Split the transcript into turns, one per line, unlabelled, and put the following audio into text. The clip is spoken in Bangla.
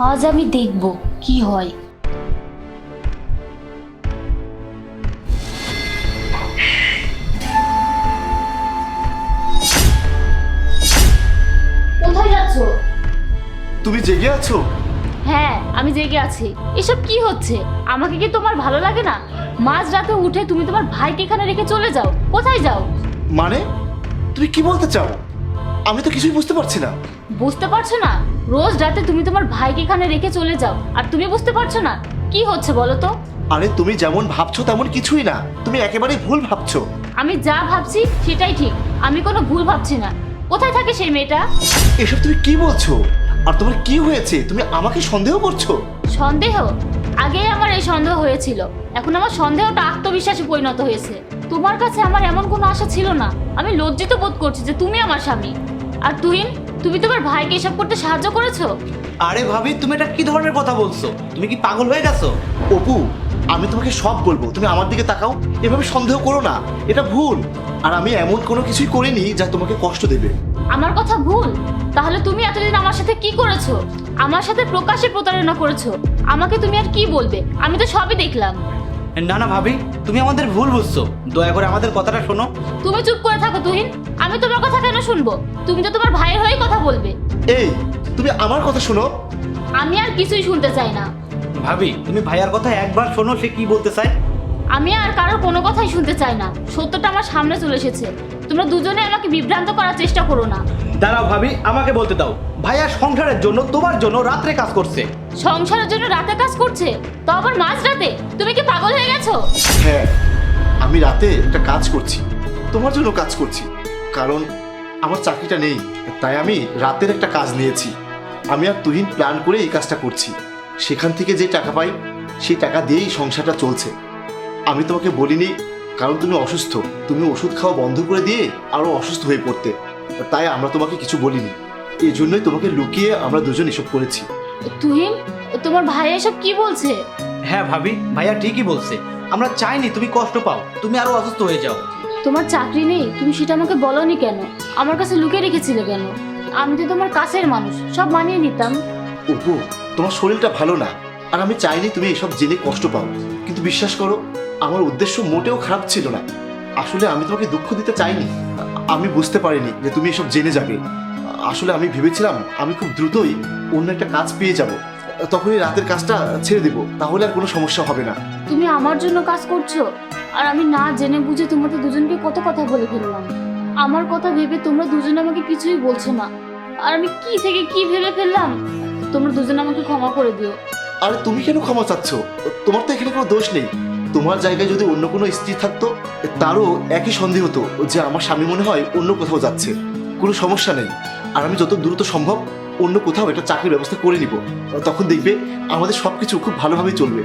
আজ আমি দেখব কি হয়। কোথায় যাচ্ছো?
তুমি জেগে আছো?
হ্যাঁ, আমি জেগে আছি। এসব কি হচ্ছে? আমাকে কি তোমার ভালো লাগে না? মাঝ রাতে উঠে তুমি তোমার ভাইকে এখানে রেখে চলে যাও। কোথায় যাও?
মানে তুমি কি বলতে চাও? আমি তো কিছুই বুঝতে পারছি না।
বুঝতে পারছো না? রোজ রাতে তুমি তোমার ভাইকে এখানে রেখে চলে যাও আর তুমি বুঝতে পারছো না কি হচ্ছে বলো তো?
আরে তুমি যেমন ভাবছো তেমন কিছুই না, তুমি একেবারেই ভুল ভাবছো।
আমি যা ভাবছি সেটাই ঠিক, আমি কোনো ভুল ভাবছি না। কোথায় থাকে সেই মেয়েটা?
এসব তুমি কি বলছো? আর তোমার কি হয়েছে? তুমি আমাকে সন্দেহ করছো?
সন্দেহ? আগে আমার এই সন্দেহ হয়েছিল, এখন আমার সন্দেহটা আত্মবিশ্বাসে পরিণত হয়েছে। তোমার কাছে আমার এমন কোনো আশা ছিল না। আমি লজ্জিত বোধ করছি যে তুমি আমার স্বামী। আর তুহিন, তুমি তোমার ভাইকে এসব করতে সাহায্য করেছো?
আরে ভাবি, তুমি এটা কি ধরনের কথা বলছো? তুমি কি পাগল হয়ে গেছো?
অপু, আমি তোমাকে সব বলবো, তুমি আমার দিকে তাকাও। এভাবে সন্দেহ করো না, এটা ভুল। আর আমি এমন কোনো কিছুই করিনি যা তোমাকে কষ্ট দেবে।
আমার কথা ভুল? তাহলে তুমি এতদিন আমার সাথে কি করেছো? আমার সাথে প্রকাশ্যে প্রতারণা করেছো। আমাকে তুমি আর কি বলবে? আমি তো সবই দেখলাম।
না না ভাবি, তুমি আমাদের ভুল বুঝছো। দয়া করে আমাদের কথাটা শোনো।
তুমি চুপ করে থাকো তুহিন। আমি তোমার কথা কেন শুনবো? তুমি তো তোমার ভাইয়ের হয়েই কথা বলবে।
এই, তুমি আমার কথা শোনো।
আমি আর কিছুই শুনতে চাই না।
ভাবি, তুমি ভাইয়ার কথা একবার শোনো, সে কি বলতে চায়।
আমি আর কারোর কোনো কথাই শুনতে চাই না। সত্যটা আমার সামনে চলে এসেছে। তোমরা দুজনে আমাকে বিভ্রান্ত করার চেষ্টা করো না।
দাঁড়াও ভাবি, আমাকে বলতে দাও। ভাইয়া সংসারের জন্য, তোমার জন্য রাত্রে কাজ করছে।
সংসারের জন্য রাতে কাজ করছে, তো আবার মাঝ রাতে? তুমি কি পাগল হয়ে গেছো?
হ্যাঁ, আমি রাতে একটা কাজ করছি, তোমার জন্য কাজ করছি। কারণ আমার চাকরিটা নেই, তাই আমি রাতের একটা কাজ নিয়েছি। আমি আর তুহিন প্ল্যান করে এই কাজটা করছি। সেখান থেকে যে টাকা পাই সেই টাকা দিয়েই সংসারটা চলছে। আমি তোমাকে বলিনি কারণ তুমি অসুস্থ, তুমি ওষুধ খাওয়া বন্ধ করে দিয়ে আরও অসুস্থ হয়ে পড়তে। তাই আমরা তোমাকে কিছু বলিনি, এই জন্যই তোমাকে লুকিয়ে আমরা দুজন এসব করেছি।
তুহিন, তোমার ভাই এসব কি বলছে?
হ্যাঁ ভাবি, ভাইয়া ঠিকই বলছে। আমরা চাইনি তুমি কষ্ট পাও, তুমি আরো অসুস্থ হয়ে যাও।
তোমার চাকরি নেই, তুমি সেটা আমাকে বলনি কেন? আমার কাছে লুকিয়ে রেখেছিলে কেন? আমি তো তোমার কাছের মানুষ, সব মানিয়ে নিতাম।
অপু, তোমার শরীরটা ভালো না, আর আমি চাইনি তুমি এসব জেনে কষ্ট পাও। কিন্তু বিশ্বাস করো, আমার উদ্দেশ্য মোটেও খারাপ ছিল না। আসলে আমি তোমাকে দুঃখ দিতে চাইনি। আমি বুঝতে পারিনি যে তুমি এসব জেনে যাবে। আসলে আমি ভেবেছিলাম আমি খুব দ্রুতই অন্য একটা কাজ পেয়ে যাব, তখনই রাতের কাজটা ছেড়ে দেবো, তাহলে আর কোনো সমস্যা হবে না।
তুমি আমার জন্য কাজ করছো, আর আমি না জেনে বুঝে তোমাদের দুজনকে কত কথা বলে ফেললাম। আমার কথা ভেবে তোমরা দুজনে আমাকে কিছুই বলছো না, আর আমি কি থেকে কি ভেবে ফেললাম। তোমরা দুজনে আমাকে ক্ষমা করে দিও।
আরে তুমি কেন ক্ষমা চাচ্ছ? তোমার তো এখানে কোনো দোষ নেই। তোমার জায়গায় যদি অন্য কোনো স্ত্রী থাকতো, তারও একই সন্দেহ হতো যে আমার স্বামী মনে হয় অন্য কোথাও যাচ্ছে। কোনো সমস্যা নেই, আর আমি যত দ্রুত সম্ভব অন্য কোথাও একটা চাকরির ব্যবস্থা করে নিব। তখন দেখবে আমাদের সবকিছু খুব ভালোভাবেই চলবে।